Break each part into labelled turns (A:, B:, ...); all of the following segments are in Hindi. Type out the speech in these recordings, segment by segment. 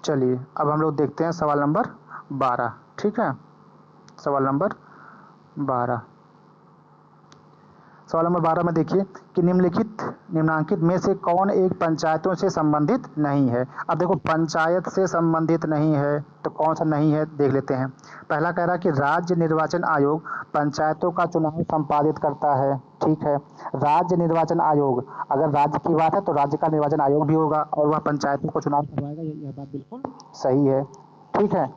A: चलिए अब हम लोग देखते हैं सवाल नंबर 12। ठीक है, सवाल नंबर 12। सवाल नंबर 12 में देखिए कि निम्नांकित में से कौन एक पंचायतों से संबंधित नहीं है। अब देखो पंचायत से संबंधित नहीं है तो कौन सा नहीं है देख लेते हैं। पहला कह रहा है कि राज्य निर्वाचन आयोग पंचायतों का चुनाव संपादित करता है। ठीक है, राज्य निर्वाचन आयोग, अगर राज्य की बात है तो राज्य का निर्वाचन आयोग भी होगा और वह पंचायतों को चुनाव करवाएगा, यह बात बिल्कुल सही है। ठीक है,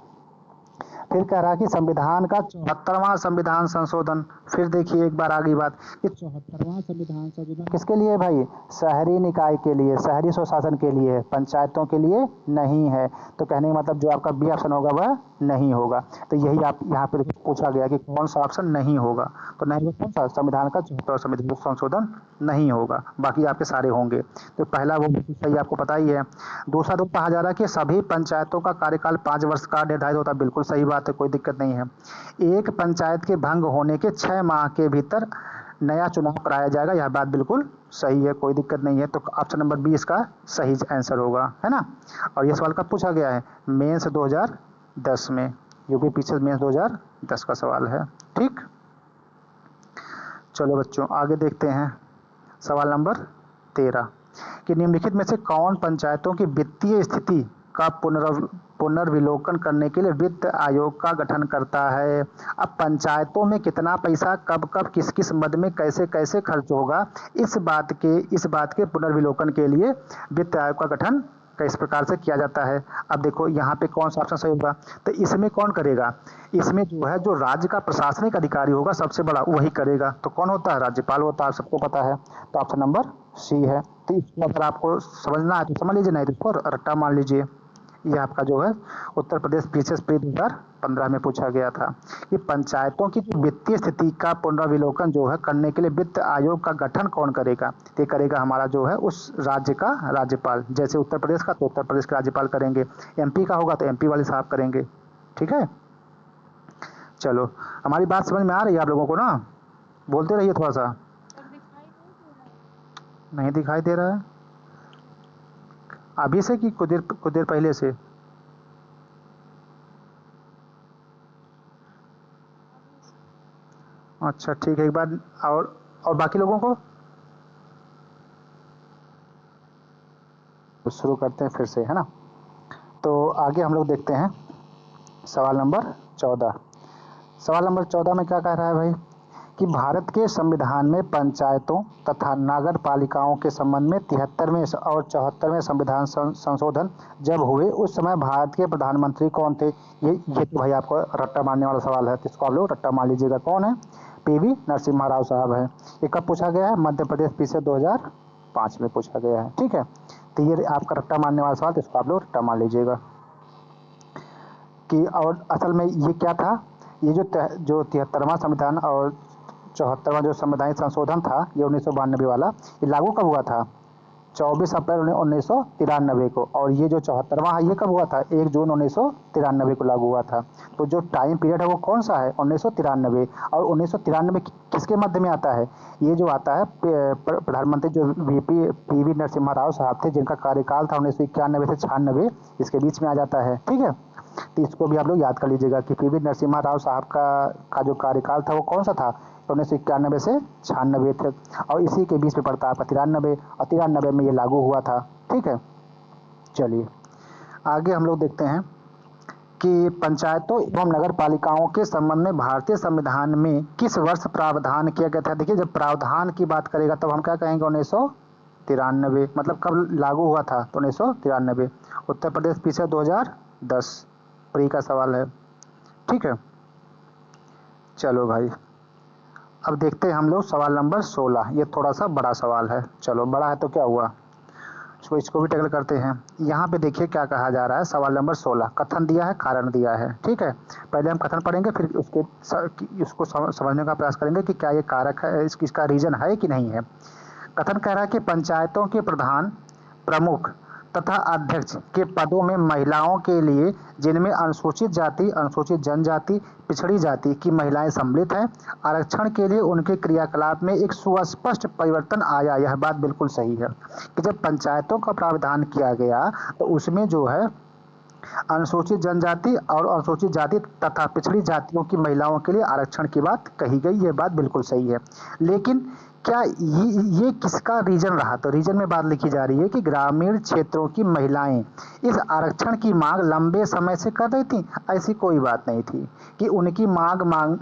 A: फिर कह रहा है कि संविधान का 74वां संविधान संशोधन। फिर देखिए एक बार आगे बात कि 74वां संविधान संशोधन किसके लिए भाई? शहरी निकाय के लिए, शहरी स्वशासन के लिए, पंचायतों के लिए नहीं है। तो कहने का मतलब जो आपका बी ऑप्शन होगा वह नहीं होगा। तो यही आप यहाँ पे पूछा गया कि कौन सा ऑप्शन नहीं होगा। तो नहीं होगा कौन सा? संविधान का 74वां संविधान संशोधन नहीं होगा, बाकी आपके सारे होंगे। तो पहला वो सही आपको पता ही है। दूसरा तो कहा जा रहा है कि सभी पंचायतों का कार्यकाल 5 वर्ष का निर्धारित होता है। बिल्कुल सही बात है, कोई दिक्कत नहीं है। एक पंचायत के भंग होने के 6 माह के भीतर नया चुनाव कराया जाएगा, यह बात बिल्कुल सही है, कोई दिक्कत नहीं है। तो ऑप्शन नंबर बी इसका सही आंसर होगा, है ना। और यह सवाल कब पूछा गया है? मेंस 2010 में, यूपी पीछे मेंस 2010 का सवाल है। ठीक, चलो बच्चों आगे देखते हैं सवाल नंबर 13 कि निम्नलिखित में से कौन पंचायतों की वित्तीय स्थिति का पुनर्विलोकन करने के लिए वित्त आयोग का गठन करता है। अब पंचायतों में कितना पैसा कब कब किस किस मद में कैसे कैसे खर्च होगा, इस बात के पुनर्विलोकन के लिए वित्त आयोग का गठन किस प्रकार से किया जाता है। अब देखो यहाँ पे कौन सा ऑप्शन सही होगा? तो इसमें कौन करेगा? इसमें जो है जो राज्य का प्रशासनिक अधिकारी होगा सबसे बड़ा वही करेगा। तो कौन होता है? राज्यपाल होता है, सबको पता है। तो ऑप्शन नंबर सी है। तो इसको अगर आपको समझना है तो समझ लीजिए, नहीं तो इसको रट्टा मान लीजिए। यह आपका जो है उत्तर प्रदेश पीसीएस प्री 2015 में पूछा गया था कि पंचायतों की जो वित्तीय स्थिति का पुनर्विलोकन जो है करने के लिए वित्त आयोग का गठन कौन करेगा? ये करेगा हमारा जो है उस राज्य का राज्यपाल। जैसे उत्तर प्रदेश का तो उत्तर प्रदेश के राज्यपाल करेंगे, एमपी का होगा तो एमपी वाले साहब करेंगे। ठीक है, चलो हमारी बात समझ में आ रही है आप लोगों को ना? बोलते रहिए थोड़ा सा। नहीं दिखाई दे रहा है अभी से कि कुछ देर पहले से? अच्छा ठीक है, एक बार और बाकी लोगों को शुरू करते हैं फिर से, है ना। तो आगे हम लोग देखते हैं सवाल नंबर 14। सवाल नंबर 14 में क्या कह रहा है भाई कि भारत के संविधान में पंचायतों तथा नगर पालिकाओं के संबंध में 73वें और 74वें संविधान संशोधन जब हुए उस समय भारत के प्रधानमंत्री कौन थे? ये तो भाई आपको रट्टा मारने वाला सवाल है, तो इसको आप लोग रट्टा मान लीजिएगा। कौन है? पीवी नरसिम्हा राव साहब है। ये कब पूछा गया है? मध्य प्रदेश पीछे 2005 में पूछा गया है। ठीक है, तो ये आपका रट्टा मारने वाला सवाल, तो इसको आप लोग रट्टा मान लीजिएगा। कि और असल में ये क्या था, ये जो 73वां संविधान और 74वां जो संवैधानिक संशोधन था ये 1992 वाला, ये लागू कब हुआ था? 24 अप्रैल 1993 को। और ये जो 74वां है ये कब हुआ था? 1 जून 1993 को लागू हुआ था। तो जो टाइम पीरियड है वो कौन सा है? 1993। और 1993 किसके मध्य में आता है? ये जो आता है प्रधानमंत्री जो पीवी नरसिम्हा राव साहब थे, जिनका कार्यकाल था 1991 से 96, इसके बीच में आ जाता है। ठीक है, तो इसको भी आप लोग याद कर लीजिएगा कि पीवी नरसिम्हा राव साहब का जो कार्यकाल था वो कौन सा था? 1991 से 96 थे, और इसी के बीच में पड़ता है आपका 93, और 93 में ये लागू हुआ था। ठीक है, चलिए आगे हम लोग देखते हैं कि पंचायतों एवं नगर पालिकाओं के संबंध में भारतीय संविधान में किस वर्ष प्रावधान किया गया था? देखिए जब प्रावधान की बात करेगा तब हम क्या कहेंगे? 1993। मतलब कब लागू हुआ था? तो 1993। उत्तर प्रदेश पीछे 2010 प्री का सवाल है। ठीक है, चलो भाई अब देखते हैं हम लोग सवाल नंबर 16। ये थोड़ा सा बड़ा सवाल है। चलो बड़ा है तो क्या हुआ, इसको भी टैकल करते हैं। यहाँ पे देखिए क्या कहा जा रहा है। सवाल नंबर 16 कथन दिया है, कारण दिया है। ठीक है, पहले हम कथन पढ़ेंगे फिर इसको समझने का प्रयास करेंगे कि क्या ये कारक है, इसका रीजन है कि नहीं है। कथन कह रहा है कि पंचायतों के प्रधान, प्रमुख तथा अध्यक्ष के पदों में महिलाओं के लिए जिनमें अनुसूचित जाति, अनुसूचित जनजाति, पिछड़ी जाति की महिलाएं सम्मिलित हैं, आरक्षण के लिए उनके क्रियाकलाप में एक सुस्पष्ट परिवर्तन आया। यह बात बिल्कुल सही है कि जब पंचायतों का प्रावधान किया गया तो उसमें जो है अनुसूचित जनजाति और अनुसूचित जाति तथा पिछड़ी जातियों की महिलाओं के लिए आरक्षण की बात कही गई, ये बात बिल्कुल सही है। लेकिन क्या ये किसका रीजन रहा? तो रीजन में बात लिखी जा रही है कि ग्रामीण क्षेत्रों की महिलाएं इस आरक्षण की मांग लंबे समय से कर रही थी। ऐसी कोई बात नहीं थी कि उनकी मांग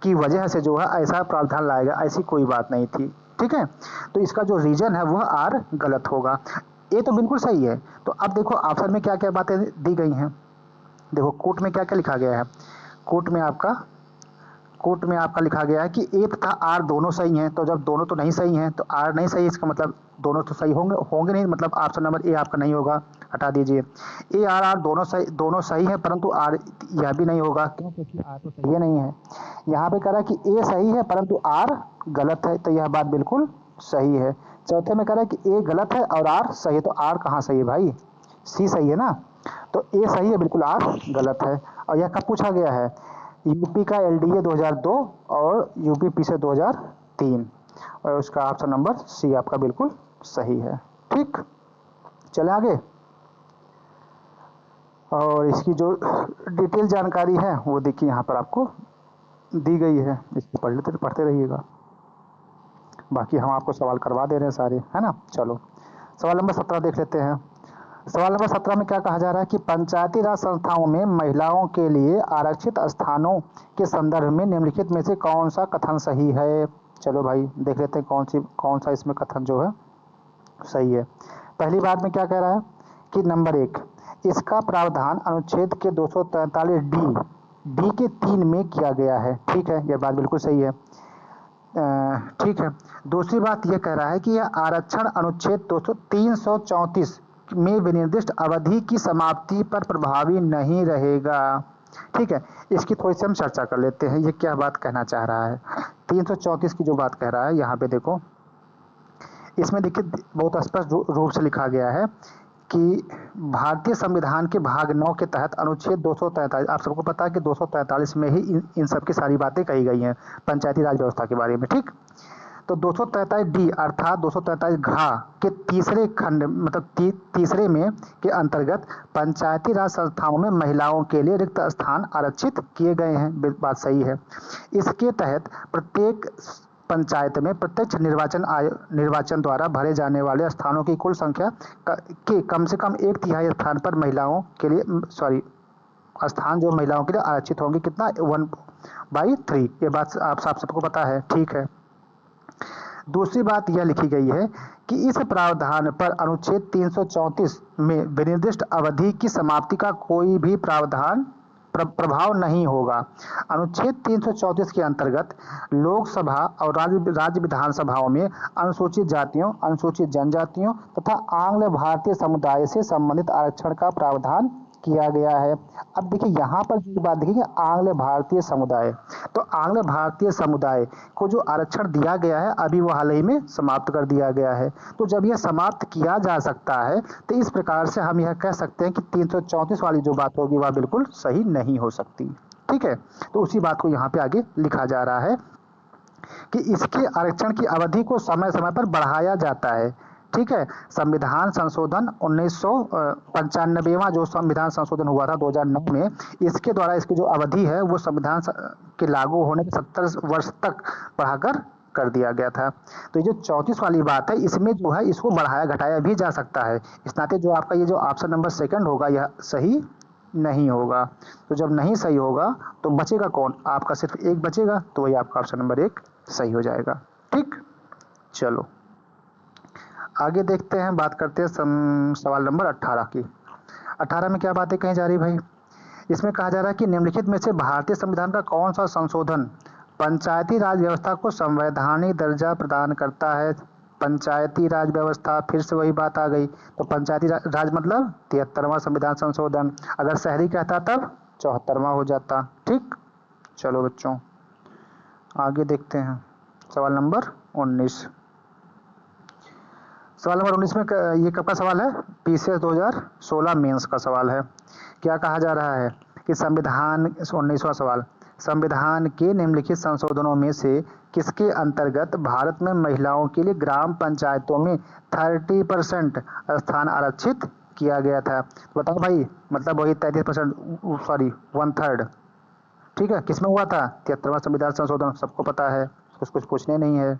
A: की वजह से जो है ऐसा प्रावधान लाया गया, ऐसी कोई बात नहीं थी। ठीक है, तो इसका जो रीजन है वह आर गलत होगा। ये तो बिल्कुल सही है। तो अब देखो ऑप्शन में क्या क्या बातें दी गई हैं। देखो कोट में क्या क्या लिखा गया है। कोट में आपका लिखा गया है कि ए तथा आर दोनों सही हैं। तो जब दोनों तो नहीं सही हैं तो आर नहीं सही, इसका मतलब दोनों तो सही होंगे नहीं, मतलब ऑप्शन नंबर ए आपका नहीं होगा, हटा दीजिए। ए आर दोनों सही है, परंतु आर यह भी नहीं होगा। क्यों? क्योंकि आर तो सही नहीं है। यहाँ पे कह रहा है कि ए सही है परंतु आर गलत है, तो यह बात बिल्कुल सही है। चौथे में कह रहा है कि ए गलत है और आर सही है, तो आर कहाँ सही है भाई? सी सही है ना। तो ए सही है बिल्कुल, आर गलत है। और यह कब पूछा गया है? यूपी का एलडीए 2002 और यूपी से 2003, और उसका ऑप्शन नंबर सी आपका बिल्कुल सही है। ठीक, चले आगे। और इसकी जो डिटेल जानकारी है वो देखिए यहाँ पर आपको दी गई है, इसको पढ़ते रहिएगा। बाकी हम आपको सवाल करवा दे रहे हैं सारे, है ना। चलो सवाल नंबर 17 देख लेते हैं। सवाल नंबर 17 में क्या कहा जा रहा है कि पंचायती राज संस्थाओं में महिलाओं के लिए आरक्षित स्थानों के संदर्भ में निम्नलिखित में से कौन सा कथन सही है? चलो भाई देख लेते हैं कौन सा इसमें कथन जो है सही है। पहली बात में क्या कह रहा है कि नंबर 1, इसका प्रावधान अनुच्छेद के 243 डी के 3 में किया गया है। ठीक है, यह बात बिल्कुल सही है। ठीक है। दूसरी बात यह कह रहा है कि यह आरक्षण अनुच्छेद 334 में विनिर्दिष्ट अवधि की समाप्ति पर प्रभावी नहीं रहेगा। ठीक है, इसकी थोड़ी सी हम चर्चा कर लेते हैं, ये क्या बात कहना चाह रहा है। 334 की जो बात कह रहा है यहाँ पे देखो, इसमें देखिए बहुत स्पष्ट रूप से लिखा गया है कि भारतीय संविधान के भाग 9 के तहत अनुच्छेद 243, आप सबको पता है कि 243 में ही इन सब की सारी बातें कही गई हैं पंचायती राज व्यवस्था के बारे में। ठीक, तो 243 डी अर्थात 243 घ के तीसरे खंड मतलब तीसरे में के अंतर्गत पंचायती राज संस्थाओं में महिलाओं के लिए रिक्त स्थान आरक्षित किए गए हैं। बात सही है। इसके तहत प्रत्येक पंचायत में प्रत्यक्ष निर्वाचन द्वारा भरे जाने वाले स्थानों की कुल संख्या के कम से कम 1/3 स्थान पर महिलाओं के लिए स्थान जो महिलाओं के लिए आरक्षित होंगे। कितना? 1/3। ये बात आप सबको पता है। ठीक है। दूसरी बात यह लिखी गई है कि इस प्रावधान पर अनुच्छेद 334 में विनिर्दिष्ट अवधि की समाप्ति का कोई भी प्रावधान प्रभाव नहीं होगा। अनुच्छेद 334 के अंतर्गत लोकसभा और राज्य विधानसभाओं में अनुसूचित जातियों, अनुसूचित जनजातियों तथा आंग्ल भारतीय समुदाय से संबंधित आरक्षण का प्रावधान किया गया है। अब देखिए यहाँ पर जो बात देखिए आंग्ल भारतीय समुदाय, तो आंग्ल भारतीय समुदाय को जो आरक्षण दिया गया है अभी वो हाल ही में समाप्त कर दिया गया है। तो जब यह समाप्त किया जा सकता है तो इस प्रकार से हम यह कह सकते हैं कि 334 वाली जो बात होगी वह बिल्कुल सही नहीं हो सकती। ठीक है, तो उसी बात को यहाँ पे आगे लिखा जा रहा है कि इसके आरक्षण की अवधि को समय समय पर बढ़ाया जाता है। ठीक है, संविधान संशोधन 1995वां जो संविधान संशोधन हुआ था 2009 में, इसके द्वारा इसकी जो अवधि है वो संविधान के लागू होने के 70 वर्ष तक बढ़ाकर कर दिया गया था। तो ये जो 34 वाली बात है इसमें जो है इसको बढ़ाया घटाया भी जा सकता है। इस नाते जो आपका ये जो ऑप्शन नंबर 2 होगा यह सही नहीं होगा। तो जब नहीं सही होगा तो बचेगा कौन? आपका सिर्फ एक बचेगा, तो वही आपका ऑप्शन नंबर 1 सही हो जाएगा। ठीक, चलो आगे देखते हैं, बात करते हैं सवाल नंबर 18 की। 18 में क्या बातें कही जा रही भाई? इसमें कहा जा रहा है कि निम्नलिखित में से भारतीय संविधान का कौन सा संशोधन पंचायती राज व्यवस्था को संवैधानिक दर्जा प्रदान करता है? पंचायती राज व्यवस्था, फिर से वही बात आ गई। तो पंचायती राज मतलब 73वां संविधान संशोधन, अगर शहरी कहता तब 74वां हो जाता। ठीक, चलो बच्चों आगे देखते हैं सवाल नंबर 19। सवाल नंबर 19 में ये कब का सवाल है? पीसीएस 2016 मेंस का सवाल है। क्या कहा जा रहा है कि संविधान 19वां सवाल, संविधान के निम्नलिखित संशोधनों में से किसके अंतर्गत भारत में महिलाओं के लिए ग्राम पंचायतों में 30% स्थान आरक्षित किया गया था। बताओ भाई, मतलब वही 33%, सॉरी 1/3। ठीक है, किसमें हुआ था? 73वां संविधान संशोधन, सबको पता है, कुछ पूछने नहीं है।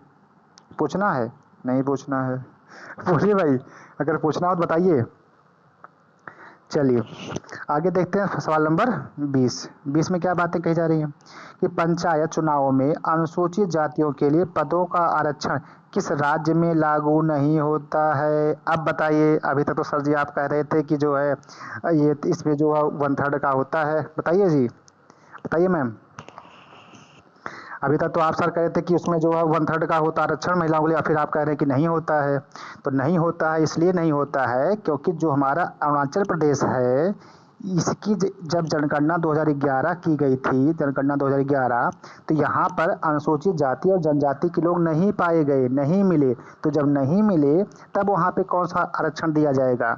A: पूछना है? नहीं पूछना है। पूछिए भाई, अगर पूछना हो तो बताइए। चलिए आगे देखते हैं सवाल नंबर 20। 20 में क्या बातें कही जा रही हैं कि पंचायत चुनावों में अनुसूचित जातियों के लिए पदों का आरक्षण किस राज्य में लागू नहीं होता है? अब बताइए। अभी तक तो सर जी आप कह रहे थे कि जो है ये इसमें जो है 1/3 का होता है। बताइए जी, बताइए मैम। अभी तक तो आप सर कह रहे थे कि उसमें जो है 1/3 का होता है आरक्षण महिलाओं के लिए, फिर आप कह रहे हैं कि नहीं होता है। तो नहीं होता है, इसलिए नहीं होता है क्योंकि जो हमारा अरुणाचल प्रदेश है, इसकी जब जनगणना 2011 की गई थी, जनगणना 2011, तो यहाँ पर अनुसूचित जाति और जनजाति के लोग नहीं पाए गए, नहीं मिले। तो जब नहीं मिले तब वहाँ पे कौन सा आरक्षण दिया जाएगा?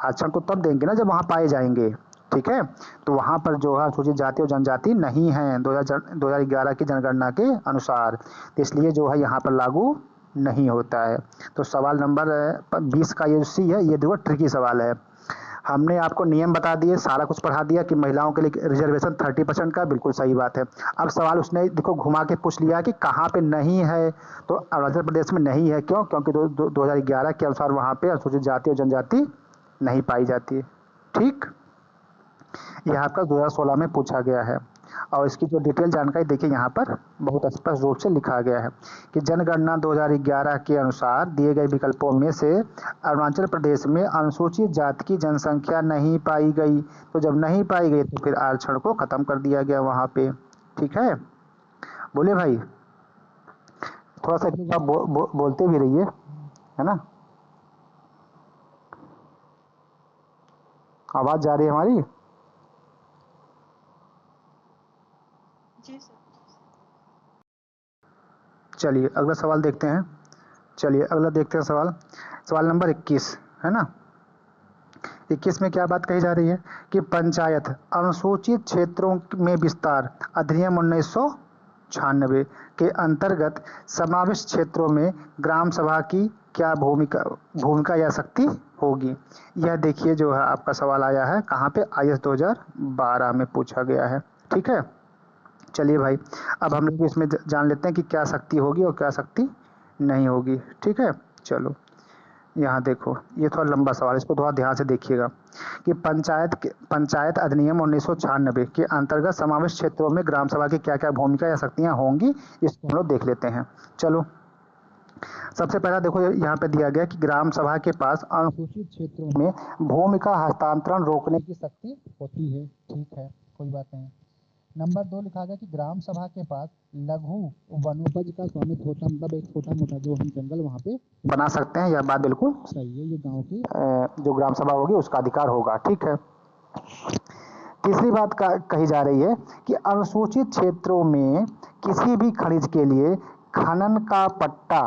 A: आरक्षण तो तब देंगे ना जब वहाँ पाए जाएंगे। ठीक है, तो वहाँ पर जो है अनुसूचित जाति और जनजाति नहीं है 2011 की जनगणना के अनुसार, तो इसलिए जो है यहाँ पर लागू नहीं होता है। तो सवाल नंबर 20 का ये सी है, ये देखो ट्रिकी सवाल है। हमने आपको नियम बता दिए, सारा कुछ पढ़ा दिया कि महिलाओं के लिए रिजर्वेशन 30% का, बिल्कुल सही बात है। अब सवाल उसने देखो घुमा के पूछ लिया कि कहाँ पे नहीं है, तो अरुणाचल प्रदेश में नहीं है। क्यों? क्योंकि 2011 के अनुसार वहाँ पे अनुसूचित जाति और जनजाति नहीं पाई जाती है। ठीक, यह आपका 2016 में पूछा गया है। और इसकी जो डिटेल जानकारी देखिए यहाँ पर बहुत स्पष्ट रूप से लिखा गया है कि जनगणना 2011 के अनुसार दिए गए विकल्पों में से अरुणाचल प्रदेश में अनुसूचित जाति की जनसंख्या नहीं पाई गई। तो जब नहीं पाई गई तो फिर आरक्षण को खत्म कर दिया गया वहाँ पे। ठीक है, बोले भाई, थोड़ा सा आप बोलते भी रहिए, है ना। आवाज जा रही है हमारी?
B: जी सर।
A: चलिए अगला सवाल देखते हैं। चलिए अगला देखते हैं सवाल, सवाल नंबर 21 है ना। 21 में क्या बात कही जा रही है कि पंचायत अनुसूचित क्षेत्रों में विस्तार अधिनियम 1996 के अंतर्गत समाविष्ट क्षेत्रों में ग्राम सभा की क्या भूमिका या शक्ति होगी? यह देखिए जो है आपका सवाल आया है कहाँ पे, IAS 2012 में पूछा गया है। ठीक है, चलिए भाई, अब हम लोग इसमें जान लेते हैं कि क्या शक्ति होगी और क्या शक्ति नहीं होगी। ठीक है, चलो यहाँ देखो, ये थोड़ा लंबा सवाल, इसको थोड़ा ध्यान से देखिएगा कि पंचायत अधिनियम 1996 के अंतर्गत समाविष्ट क्षेत्रों में ग्राम सभा की क्या क्या भूमिका या शक्तियाँ होंगी, इसको हम लोग देख लेते हैं। चलो सबसे पहला देखो यहाँ पे दिया गया कि ग्राम सभा के पास अनुसूचित क्षेत्रों में भूमि का हस्तांतरण रोकने की शक्ति होती है। ठीक है, कोई बात नहीं। नंबर 2 लिखा गया कि ग्राम सभा के पास लघु वनोपज का स्वामित्व होता, मतलब एक छोटा मोटा जो हम जंगल वहाँ पे बना सकते हैं। यह बात बिल्कुल सही है, ये गांव की जो ग्राम सभा होगी उसका अधिकार होगा। ठीक है, तीसरी बात कही जा रही है कि अनुसूचित क्षेत्रों में किसी भी खनिज के लिए खनन का पट्टा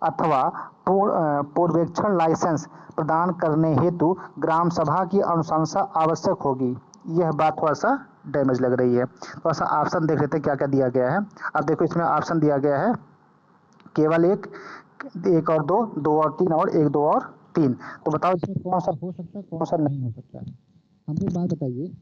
A: अथवा पूर्वेक्षण लाइसेंस प्रदान करने हेतु ग्राम सभा की अनुशंसा आवश्यक होगी। यह बात थोड़ा सा डैमेज लग रही है। थोड़ा सा ऑप्शन देख लेते हैं क्या क्या दिया गया है। अब देखो इसमें ऑप्शन दिया गया है केवल एक और दो और तीन और 1, 2 और 3। तो बताओ इसमें कौन सा हो सकता है, कौन सा नहीं हो सकता है? हमको बात बताइए।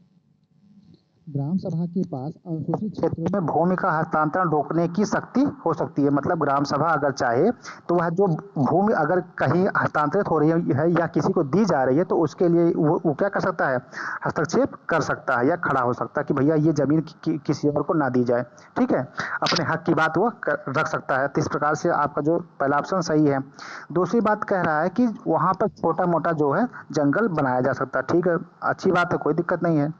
A: ग्राम सभा के पास अनुसूचित क्षेत्रों में भूमि का हस्तांतरण रोकने की शक्ति हो सकती है। मतलब ग्राम सभा अगर चाहे तो वह जो भूमि अगर कहीं हस्तांतरित हो रही है या किसी को दी जा रही है तो उसके लिए वो क्या कर सकता है, हस्तक्षेप कर सकता है या खड़ा हो सकता है कि भैया ये जमीन किसी और को ना दी जाए। ठीक है, अपने हक की बात वो रख सकता है। तो इस प्रकार से आपका जो पहला ऑप्शन सही है। दूसरी बात कह रहा है कि वहाँ पर छोटा मोटा जो है जंगल बनाया जा सकता है। ठीक है, अच्छी बात है, कोई दिक्कत नहीं है।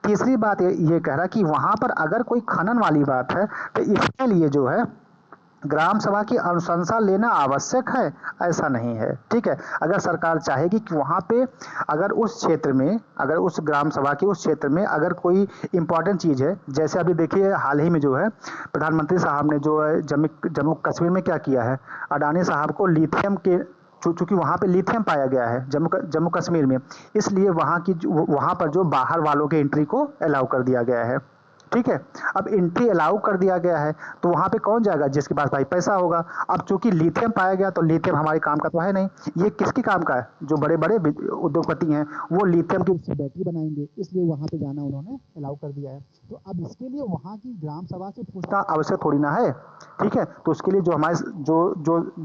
A: तीसरी बात ये कह रहा कि वहां पर अगर कोई खनन वाली बात है तो इसके लिए जो है ग्राम सभा की अनुशंसा लेना आवश्यक है, ऐसा नहीं है। ठीक है, अगर सरकार चाहेगी कि वहां पे अगर उस क्षेत्र में, अगर उस ग्राम सभा के उस क्षेत्र में अगर कोई इंपॉर्टेंट चीज है, जैसे अभी देखिए हाल ही में जो है प्रधानमंत्री साहब ने जो है जम्मू कश्मीर में क्या किया है, अडानी साहब को लिथियम के, चूंकि वहाँ पे लिथियम पाया गया है जम्मू कश्मीर में, इसलिए वहाँ पर जो बाहर वालों के एंट्री को अलाउ कर दिया गया है। ठीक है। अब एंट्री अलाउ कर दिया गया है तो वहाँ पे कौन जाएगा? जिसके पास भाई पैसा होगा। अब चूंकि लिथियम पाया गया तो लिथियम हमारे काम का तो है नहीं, ये किसके काम का है? जो बड़े बड़े उद्योगपति हैं वो लिथियम की उससे बैटरी बनाएंगे, इसलिए वहाँ पे जाना उन्होंने अलाउ कर दिया है। तो अब इसके लिए वहाँ की ग्राम सभा से पूछना आवश्यक थोड़ी ना है, ठीक है। तो उसके लिए जो हमारे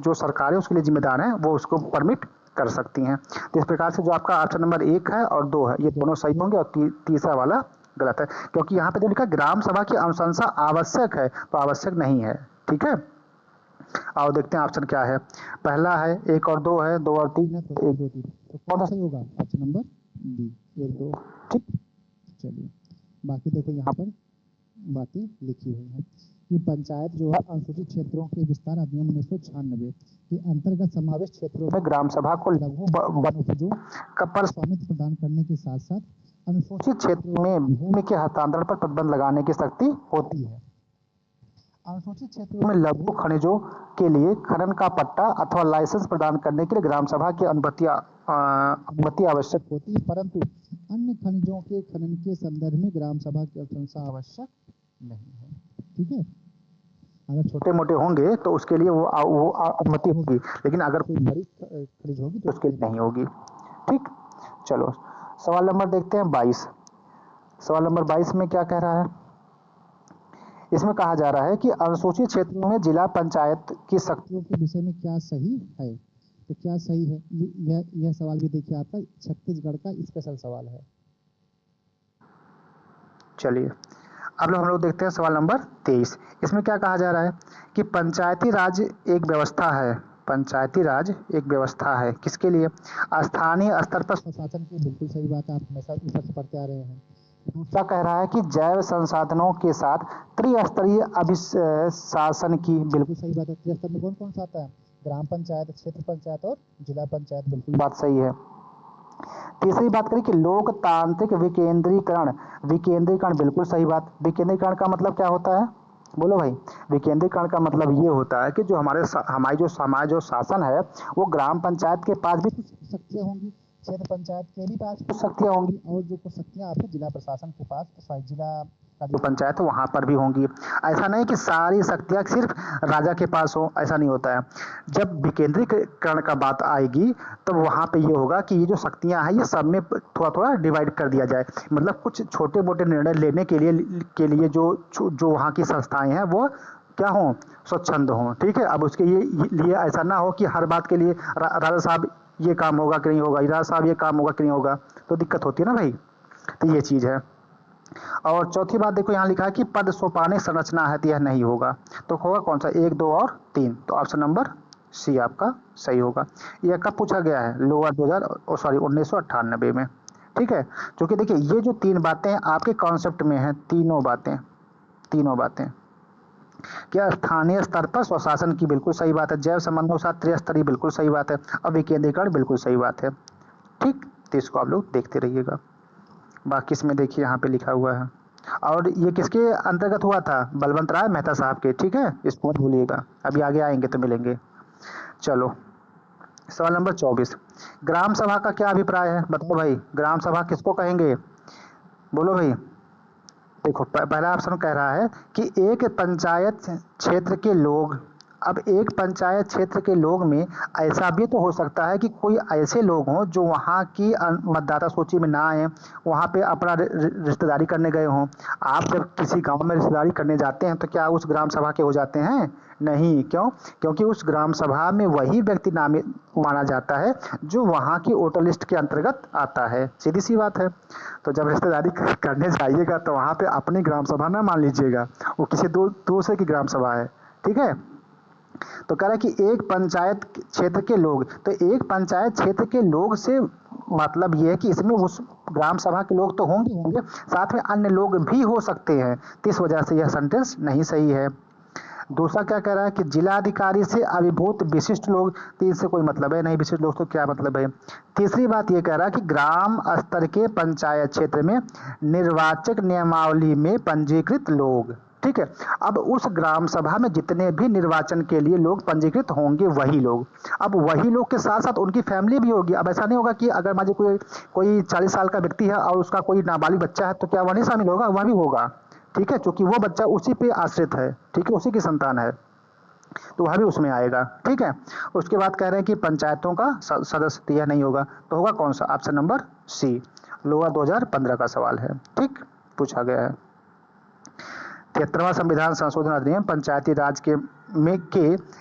A: जो सरकार है उसके लिए जिम्मेदार है, वो उसको परमिट कर सकती हैं। तो इस प्रकार से जो आपका ऑप्शन नंबर 1 है और 2 है ये दोनों सही होंगे और तीसरा वाला गलत है, क्योंकि यहाँ पे जो लिखा ग्राम सभा की अनुशंसा आवश्यक है तो आवश्यक नहीं है, ठीक है। आओ देखते हैं ऑप्शन क्या है। पहला है 1 और 2 है, 2 और 3 है, तो 1 2 3, तो कौन सा सही होगा? ऑप्शन नंबर बी 1 2, ठीक। चलिए बाकी देखो यहाँ पर बातें लिखी हुई हैं कि पंचायत जो है अनुसूचित क्षेत्रों के विस्तार अधिनियम 1996 के अंतर्गत समावेश क्षेत्रों में ग्राम सभा को लघु वनोपजों का पर स्वामित्व प्रदान करने के साथ साथ अनुसूचित क्षेत्रों में भूमि के हस्तांतरण पर प्रतिबंध लगाने की शक्ति होती है। अनुसूचित क्षेत्रों में लघु खनिजों के लिए खनन का पट्टा अथवा लाइसेंस प्रदान करने के लिए ग्राम सभा की अनुमति आवश्यक होती है, परंतु अन्य खनिजों के खनन के संदर्भ में ग्राम सभा की अनुशंसा आवश्यक नहीं है, ठीक है। अगर छोटे मोटे होंगे तो उसके लिए वो अनुमति होगी, लेकिन अगर कोई बड़ी खनिज होगी तो उसके लिए नहीं होगी, ठीक। चलो सवाल नंबर देखते हैं 22। सवाल नंबर 22 में क्या कह रहा है? इसमें कहा जा रहा है कि अनुसूचित क्षेत्रों में जिला पंचायत की शक्तियों के विषय में क्या सही है? तो क्या सही है? यह सवाल भी देखिए आपका छत्तीसगढ़ का स्पेशल सवाल है। चलिए अब हम लोग देखते हैं सवाल नंबर 23। इसमें क्या कहा जा रहा है कि पंचायती राज एक व्यवस्था है। पंचायती राज एक व्यवस्था है किसके लिए? स्थानीय स्तर पर स्वशासन की, बिल्कुल सही बात है, आप हमेशा ऊपर से पढ़ते आ रहे हैं। दूसरा कह रहा है कि जैव संसाधनों के साथ त्रिस्तरीय अभिशासन की, बिल्कुल सही बात है। त्रिस्तर में कौन कौन सा आता है? ग्राम पंचायत, क्षेत्र पंचायत और जिला पंचायत, बिल्कुल बात सही है। तीसरी बात करें कि लोकतांत्रिक विकेंद्रीकरण, विकेंद्रीकरण बिल्कुल सही बात। विकेंद्रीकरण का मतलब क्या होता है? बोलो भाई। विकेंद्रीकरण का मतलब ये होता है कि जो हमारी जो शासन है वो ग्राम पंचायत के पास भी कुछ शक्तियां होंगी, क्षेत्र पंचायत के भी पास कुछ शक्तियां होंगी, और जो कुछ शक्तियां आपके जिला प्रशासन के पास, जिला का जो पंचायत है वहां पर भी होंगी। ऐसा नहीं कि सारी शक्तियां सिर्फ राजा के पास हो, ऐसा नहीं होता है। जब विकेंद्रीकरण का बात आएगी तब वहां पे ये होगा कि ये जो शक्तियां हैं ये सब में थोड़ा थोड़ा डिवाइड कर दिया जाए, मतलब कुछ छोटे मोटे निर्णय लेने के लिए जो वहाँ की संस्थाएं हैं वो क्या हो, स्वच्छंद हों, ठीक है। अब उसके लिए ऐसा ना हो कि हर बात के लिए राजा साहब ये काम होगा कि नहीं होगा, राजा साहब ये काम होगा कि नहीं होगा, तो दिक्कत होती है ना भाई। तो ये चीज है। और चौथी बात देखो यहाँ लिखा है कि पद सोपानिक संरचना है, तो यह नहीं होगा। तो होगा कौन सा? 1 2 और 3, तो ऑप्शन नंबर सी आपका सही होगा। यह कब पूछा गया है? लोअर 1998 में, ठीक है। क्योंकि देखिए ये जो 3 बातें आपके कॉन्सेप्ट में हैं, तीनों बातें क्या स्थानीय स्तर पर स्वशासन की, बिल्कुल सही बात है। जैव संबंधों के साथ त्रिस्तरीय, बिल्कुल सही बात है। अब विकेंद्रीकरण, बिल्कुल सही बात है, ठीक। तो इसको आप लोग देखते रहिएगा। बाकी इसमें देखिए यहाँ पे लिखा हुआ है, और ये किसके अंतर्गत हुआ था? बलवंत राय मेहता साहब के, ठीक है, इसको मत भूलिएगा, अभी आगे आएंगे तो मिलेंगे। चलो सवाल नंबर 24। ग्राम सभा का क्या अभिप्राय है? बताओ भाई, ग्राम सभा किसको कहेंगे? बोलो भाई। देखो पहला ऑप्शन कह रहा है कि एक पंचायत क्षेत्र के लोग। अब एक पंचायत क्षेत्र के लोग में ऐसा भी तो हो सकता है कि कोई ऐसे लोग हों जो वहाँ की मतदाता सूची में ना आए, वहाँ पे अपना रिश्तेदारी करने गए हों। आप जब किसी गांव में रिश्तेदारी करने जाते हैं तो क्या उस ग्राम सभा के हो जाते हैं? नहीं। क्यों? क्योंकि उस ग्राम सभा में वही व्यक्ति नामित माना जाता है जो वहाँ की वोटर लिस्ट के अंतर्गत आता है, सीधी सी बात है। तो जब रिश्तेदारी करने जाइएगा तो वहाँ पे अपनी ग्राम सभा ना मान लीजिएगा, वो किसी दूसरे की ग्राम सभा है, ठीक है। तो कह रहा है कि एक पंचायत क्षेत्र के लोग, तो एक पंचायत क्षेत्र के लोग से मतलब ये है कि इसमें उस ग्राम सभा के लोग तो होंगे, साथ में अन्य लोग भी हो सकते हैं, तो इस वजह से यह सेंटेंस नहीं सही है। दूसरा क्या कह रहा है कि जिला अधिकारी से अभिभूत विशिष्ट लोग, तो इससे कोई मतलब है नहीं, विशिष्ट लोग तो क्या मतलब है। तीसरी बात ये कह रहा है कि ग्राम स्तर के पंचायत क्षेत्र में निर्वाचक नियमावली में पंजीकृत लोग, ठीक है। अब उस ग्राम सभा में जितने भी निर्वाचन के लिए लोग पंजीकृत होंगे वही लोग, अब वही लोग के साथ साथ उनकी फैमिली भी होगी। अब ऐसा नहीं होगा कि अगर मान लीजिए कोई 40 साल का व्यक्ति है और उसका कोई नाबालिग बच्चा है तो क्या वह नहीं शामिल होगा? वह भी होगा, ठीक है, क्योंकि वो बच्चा उसी पे आश्रित है, ठीक है, उसी की संतान है, तो वह भी उसमें आएगा। ठीक है, उसके बाद कह रहे हैं कि पंचायतों का सदस्य, तो यह नहीं होगा, तो होगा कौन सा? ऑप्शन नंबर सी, लोअर 2015 का सवाल है। ठीक, पूछा गया है। 73वां संविधान संशोधन अधिनियम पंचायती राज के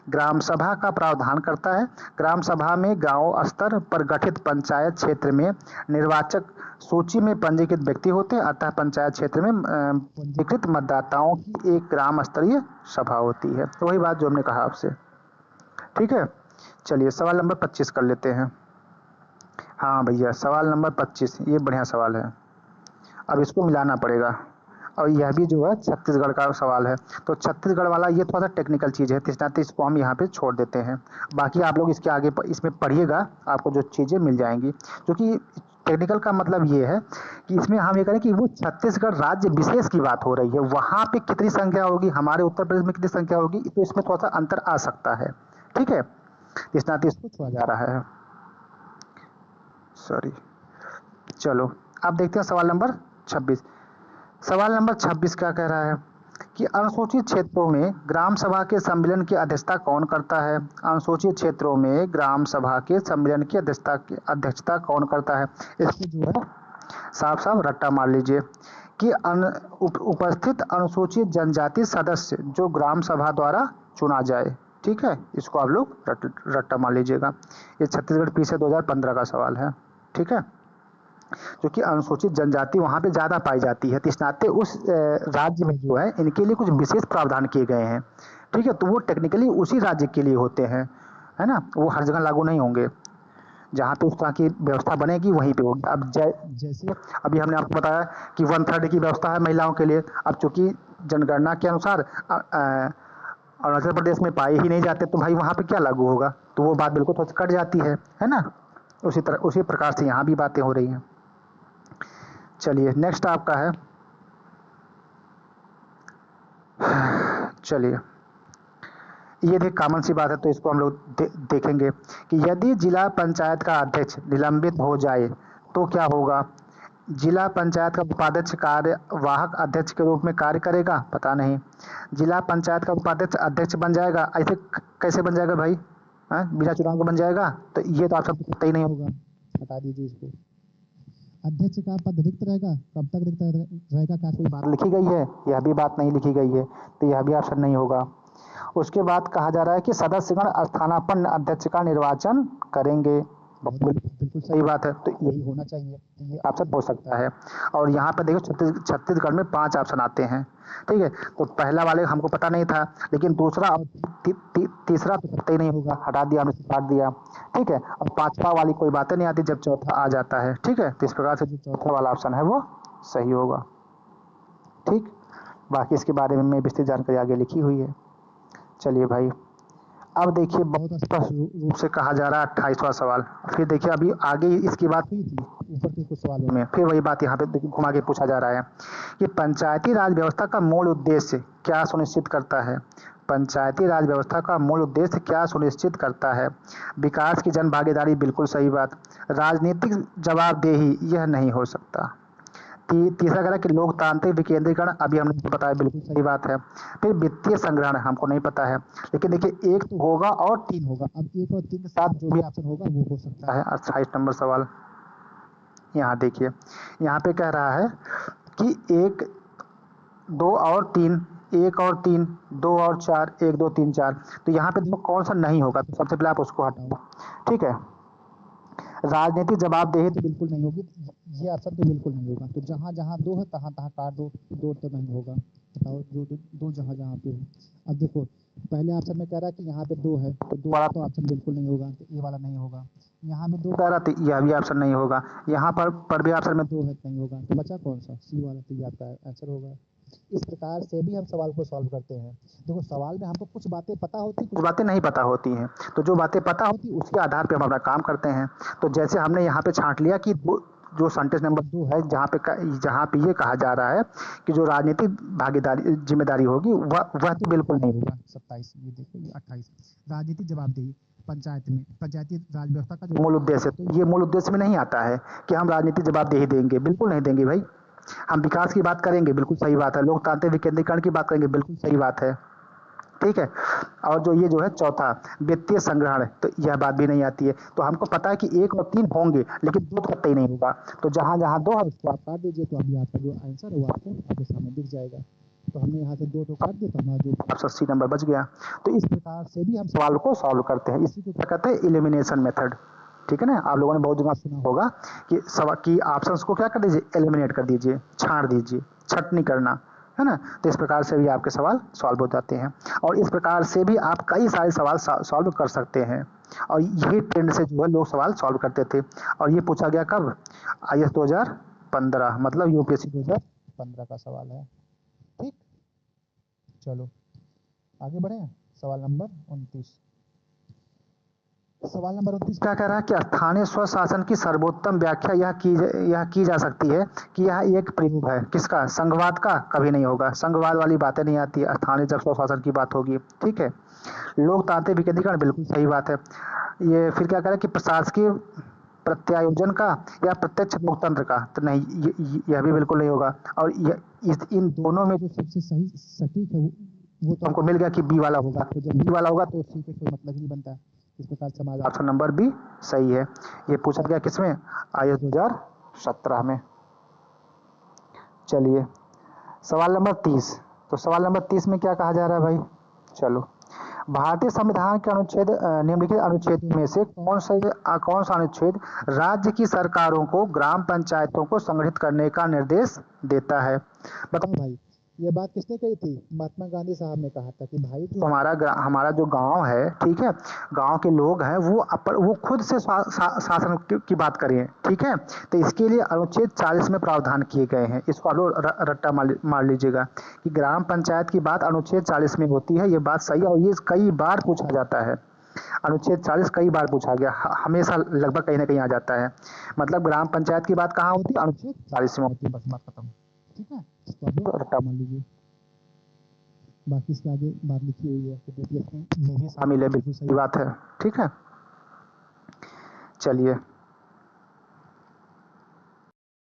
A: ग्राम सभा का प्रावधान करता है। ग्राम सभा में गांव स्तर पर गठित पंचायत क्षेत्र में निर्वाचक सूची में पंजीकृत व्यक्ति होते हैं, अतः पंचायत क्षेत्र में पंजीकृत मतदाताओं की एक ग्राम स्तरीय सभा होती है। तो वही बात जो हमने कहा आपसे। ठीक है, चलिए सवाल नंबर 25 कर लेते हैं। हाँ भैया, सवाल नंबर 25 ये बढ़िया सवाल है, अब इसको मिलाना पड़ेगा, और यह भी जो है छत्तीसगढ़ का सवाल है। तो छत्तीसगढ़ वाला ये थोड़ा सा टेक्निकल चीज़ है, तो इसको हम यहाँ पे छोड़ देते हैं। बाकी आप लोग इसके आगे इसमें पढ़िएगा, आपको जो चीज़ें मिल जाएंगी। क्योंकि टेक्निकल का मतलब ये है कि इसमें हम ये करें कि वो छत्तीसगढ़ राज्य विशेष की बात हो रही है, वहाँ पे कितनी संख्या होगी, हमारे उत्तर प्रदेश में कितनी संख्या होगी, तो इसमें थोड़ा सा अंतर आ सकता है। ठीक है, इस नाते इसको छोड़ा जा रहा है, सॉरी। चलो अब देखते हैं सवाल नंबर 26। सवाल नंबर 26 क्या कह रहा है कि अनुसूचित क्षेत्रों में ग्राम सभा के सम्मेलन की अध्यक्षता कौन करता है? अनुसूचित क्षेत्रों में ग्राम सभा के सम्मेलन की अध्यक्षता कौन करता है? इसमें जो है साफ साफ रट्टा मार लीजिए कि उपस्थित अनुसूचित जनजाति सदस्य जो ग्राम सभा द्वारा चुना जाए। ठीक है, इसको आप लोग रट्टा मार लीजिएगा। ये छत्तीसगढ़ पीछे 2015 का सवाल है। ठीक है, क्योंकि अनुसूचित जनजाति वहाँ पे ज़्यादा पाई जाती है, तो इस नाते उस राज्य में जो है इनके लिए कुछ विशेष प्रावधान किए गए हैं। ठीक है, तो वो टेक्निकली उसी राज्य के लिए होते हैं, है ना, वो हर जगह लागू नहीं होंगे। जहाँ पे उस तरह की व्यवस्था बनेगी वहीं पे होगी। अब जैसे अभी हमने आपको बताया कि 1/3 की व्यवस्था है महिलाओं के लिए। अब चूंकि जनगणना के अनुसार अरुणाचल प्रदेश में पाए ही नहीं जाते, तो भाई वहाँ पे क्या लागू होगा? तो वो बात बिल्कुल थोड़ी कट जाती है ना। उसी प्रकार से यहाँ भी बातें हो रही हैं। चलिए नेक्स्ट आपका है, चलिए ये भी कॉमन सी बात है, तो इसको हम लोग देखेंगे कि यदि जिला पंचायत का अध्यक्ष निलंबित हो जाए तो क्या होगा? जिला पंचायत का उपाध्यक्ष कार्यवाहक अध्यक्ष के रूप में कार्य करेगा? पता नहीं। जिला पंचायत का उपाध्यक्ष अध्यक्ष बन जाएगा? ऐसे कैसे बन जाएगा भाई? बिना चुनाव के बन जाएगा? तो ये तो आप सबको पता ही नहीं होगा, बता दीजिए इसको। अध्यक्ष का पद रिक्त रहेगा, कब तक रिक्त रहेगा, क्या कोई बात लिखी गई है? यह भी बात नहीं लिखी गई है, तो यह भी ऑप्शन नहीं होगा। उसके बाद कहा जा रहा है कि सदस्यगण स्थानापन्न अध्यक्ष का निर्वाचन करेंगे। बिल्कुल सही बात है, तो यही होना चाहिए, ये ऑप्शन हो सकता है। और यहाँ पर देखो छत्तीसगढ़ में 5 ऑप्शन आते हैं। ठीक है, तो पहला वाले हमको पता नहीं था, लेकिन दूसरा और तीसरा तो पता ही नहीं होगा, हटा दिया, हमने काट दिया। ठीक है, अब 5वां वाली कोई बातें नहीं आती जब चौथा आ जाता है। ठीक है, तो इस प्रकार से जो चौथा वाला ऑप्शन है वो सही होगा। ठीक, बाकी इसके बारे में विस्तृत जानकारी आगे लिखी हुई है। चलिए भाई, अब देखिए बहुत स्पष्ट रूप से कहा जा रहा है 28वां सवाल। फिर देखिए अभी आगे इसकी बात हुई थी ऊपर के कुछ सवालों में, फिर वही बात यहाँ पे घुमा के पूछा जा रहा है कि पंचायती राज व्यवस्था का मूल उद्देश्य क्या सुनिश्चित करता है? पंचायती राज व्यवस्था का मूल उद्देश्य क्या सुनिश्चित करता है? विकास की जन भागीदारी, बिल्कुल सही बात। राजनीतिक जवाबदेही, यह नहीं हो सकता। तीसरा कह रहा है कि लोकतांत्रिक विकेंद्रीकरण, अभी हमने बताया, बिल्कुल सही बात है। फिर वित्तीय संग्रहण, हमको नहीं पता है, लेकिन देखिए 1 तो होगा और 3 होगा। अब 1 और 3 के साथ जो भी ऑप्शन होगा वो हो सकता है। 28 नंबर सवाल यहाँ देखिए, यहाँ पे कह रहा है कि 1, 2 और 3, 1 और 3, 2 और 4, 1, 2, 3, 4, तो यहाँ पे देखो कौन सा नहीं होगा, तो सबसे पहले आप उसको हटाओ। ठीक है, राजनीतिक जवाबदेही तो बिल्कुल नहीं होगी, ये ऑप्शन तो बिल्कुल नहीं होगा। तो जहाँ जहाँ 2 है तहाँ तहाँ काट दो, 2 तो नहीं होगा, बताओ, 2 जहाँ जहाँ पे हो। अब देखो पहले ऑप्शन में कह रहा है कि यहाँ पे 2 है, तो 2 वाला तो ऑप्शन बिल्कुल नहीं होगा, तो ये वाला नहीं होगा। यहाँ में 2 कह रहा था, यह भी ऑप्शन नहीं होगा। यहाँ पर भी ऑप्शन में 2 है, नहीं होगा, तो बचा कौन सा? सी वाला, तो ये आपका आंसर होगा। इस प्रकार से भी हम सवाल को सॉल्व करते हैं। देखो सवाल में हमको कुछ बातें पता होती, कुछ बातें नहीं पता होती हैं, तो जो बातें पता होती उसके आधार पे हम अपना काम करते हैं। तो जैसे हमने यहाँ पे छांट लिया कि जो सेंटेंस नंबर 2 है, जहाँ पे ये कहा जा रहा है कि जो राजनीतिक भागीदारी जिम्मेदारी होगी वह तो बिल्कुल नहीं होगा। 27, ये देखो, ये 28, राजनीतिक जवाबदेही पंचायत में, पंचायती राज व्यवस्था का जो मूल उद्देश्य है, तो ये मूल उद्देश्य में नहीं आता है कि हम राजनीतिक जवाबदेही देंगे, बिल्कुल नहीं देंगे भाई। हम विकास की बात करेंगे, बिल्कुल सही बात है। लोकतांत्रिक विकेंद्रीकरण की बात करेंगे, बिल्कुल सही बात है। ठीक है। और जो ये जो है चौथा वित्तीय संग्रहण, तो यह बात भी नहीं आती है। तो हमको पता है कि 1 और 3 होंगे, लेकिन 2 तो कतई नहीं होगा। तो जहां जहां 2 है उसको आप काट दीजिए, तो अभी आपका जो आंसर है वो आपको आपके सामने दिख जाएगा। तो हमने यहाँ से 2 तो काट दिया, तो हमारा जो 85 नंबर बच गया। तो इस प्रकार से भी हम सवाल को सॉल्व करते हैं। इसी को क्या कहते हैं, एलिमिनेशन मेथड। ठीक है ना, आप लोगों ने बहुत जगह सुना होगा कि सवाल की ऑप्शंस को क्या कर दीजिए, एलिमिनेट कर दीजिए, छांट दीजिए, छटनी करना, है ना। तो इस प्रकार से भी आपके सवाल सॉल्व हो जाते हैं, और इस प्रकार से भी आप कई सारे सवाल सॉल्व कर सकते हैं। और यही ट्रेंड से जो है लोग सवाल सॉल्व करते थे। और ये पूछा गया कब, IAS 2015, मतलब यूपीएससी 2015 का सवाल है। ठीक, चलो आगे बढ़े। सवाल नंबर 29। सवाल नंबर 29 क्या कह रहा है कि स्थानीय स्वशासन की सर्वोत्तम व्याख्या यह की जा सकती है कि यह एक प्रयोग है किसका, संघवाद का। कभी नहीं होगा, संघवाद वाली बातें नहीं आती स्थानीय जब स्वशासन की बात होगी। ठीक है। लोकतांत्रिक विकेंद्रीकरण, बिल्कुल सही बात है। ये फिर क्या कह रहा है कि प्रशासकीय प्रत्यायोजन का या प्रत्यक्ष लोकतंत्र का, तो नहीं, यह भी बिल्कुल नहीं होगा। और इन दोनों में जो सबसे सही सटीक है वो तो हमको मिल गया कि बी वाला होगा। तो जब बी वाला होगा तो सी का कोई मतलब ही नहीं बनता है। इस प्रकार से हमारा ऑप्शन नंबर बी सही है। ये पूछा गया किसमें, IAS 2017 में। चलिए सवाल नंबर 30। तो सवाल नंबर 30 में क्या कहा जा रहा है भाई, चलो। भारतीय संविधान के अनुच्छेद निम्नलिखित अनुच्छेद में से कौन सा अनुच्छेद राज्य की सरकारों को ग्राम पंचायतों को संगठित करने का निर्देश देता है। बताओ भाई, ये बात किसने कही थी, महात्मा गांधी साहब ने कहा था कि भाई जो हमारा जो गांव है, ठीक है, गांव के लोग हैं वो खुद से शासन की बात करें। ठीक है। तो इसके लिए अनुच्छेद 40 में प्रावधान किए गए हैं। इसको आप लोग रट्टा मार लीजिएगा कि ग्राम पंचायत की बात अनुच्छेद 40 में होती है। ये बात सही है, और ये कई बार पूछा जाता है। अनुच्छेद 40 कई बार पूछा गया, हमेशा लगभग कहीं ना कहीं आ जाता है। मतलब ग्राम पंचायत की बात कहाँ होती है, अनुच्छेद 40 में होती है, बस बात खत्म। ठीक है, इसको आप लोग रट्टा मान लीजिए। बाकी इसके आगे बात लिखी हुई है कि में भी शामिल है, बिल्कुल सही बात है। ठीक है, चलिए